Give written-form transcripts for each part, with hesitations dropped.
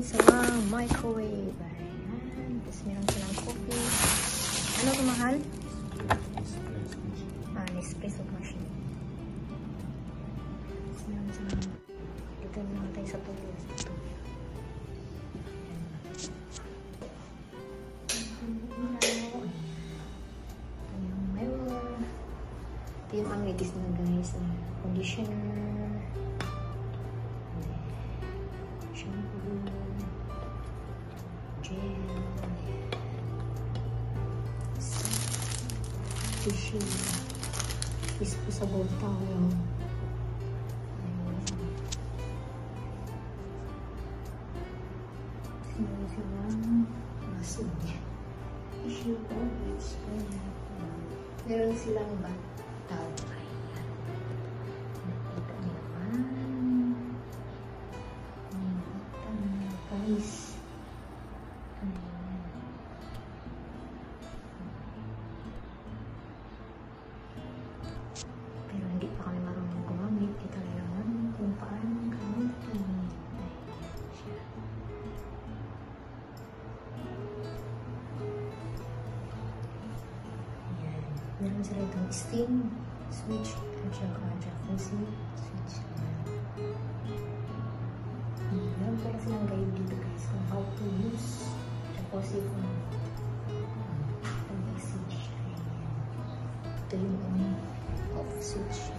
Silang microwave. Ayan. Tapos meron silang coffee. Ano ito mahal? Nespresso machine. Tapos meron silang dito naman tayo sa tuloy. Ito yung mirror. Ito yung amenities na guys. Conditioner. Shampoo. Tissue, disposable towel. Meron silang masin. Tissue box. Meron silang towel. Nakita niyo naman. Nakita niyo guys. Meron sila itong steam switch at jacuzzi switch. Meron pala silang guide dito guys kung how to use jacuzzi kung switch. Ito yung off switch.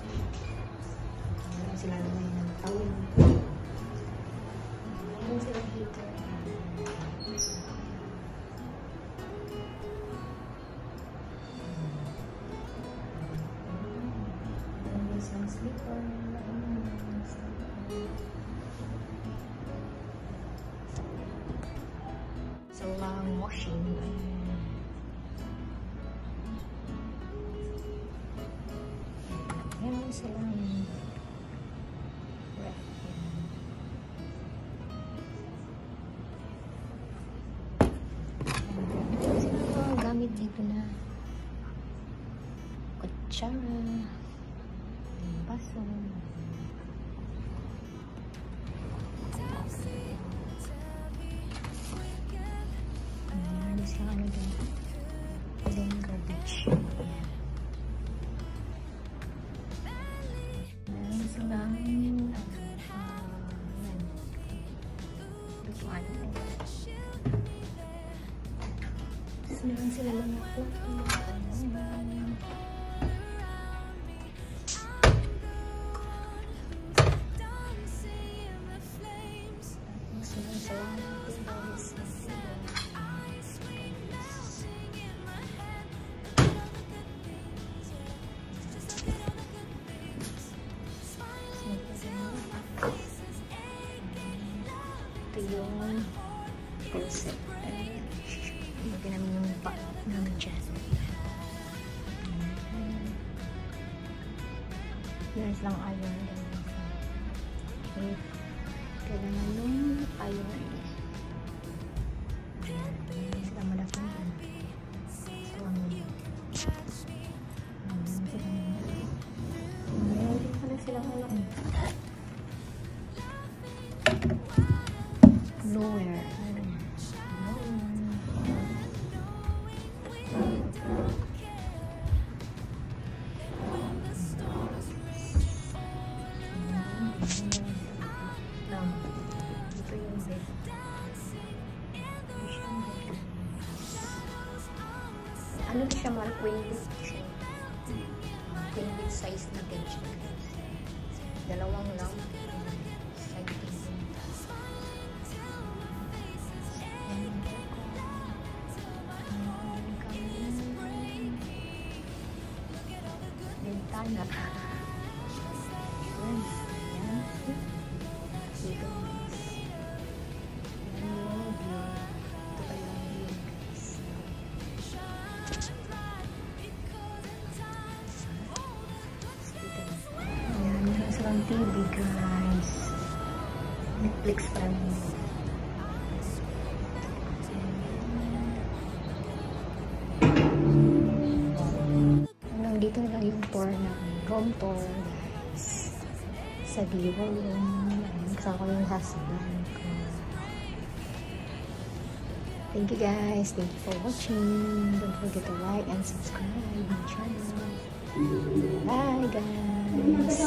Meron sila naman ng towel. Meron silang heater. Isang slipper. Silang washing. Meron silang ref. Silang gamit dito na kutsara. Baso. Ano siya ano din? Then garbage. Meron silang lutuan. Tapos meron sila lang ako. Ito yung concept. Lagyan namin yung pa namin dyan. Meron silang iron. Kailangan yung iron. Sila malaki. So, meron pala silang nowhere. queen bed siya. Queen bed size na bed siya, guys. Dalawang lang. Side table. Bintana. Yan. Yan. Dito, guys. Yan yung view. Ito pa yung view, guys. Ayan, meron silang TV, guys. Netflix pa rin. Dito na lang yung tour na room tour, guys. Sa Vivo room. Kasama ko yung husband ko. Thank you, guys. Thank you for watching. Don't forget to like and subscribe my channel. Bye, guys.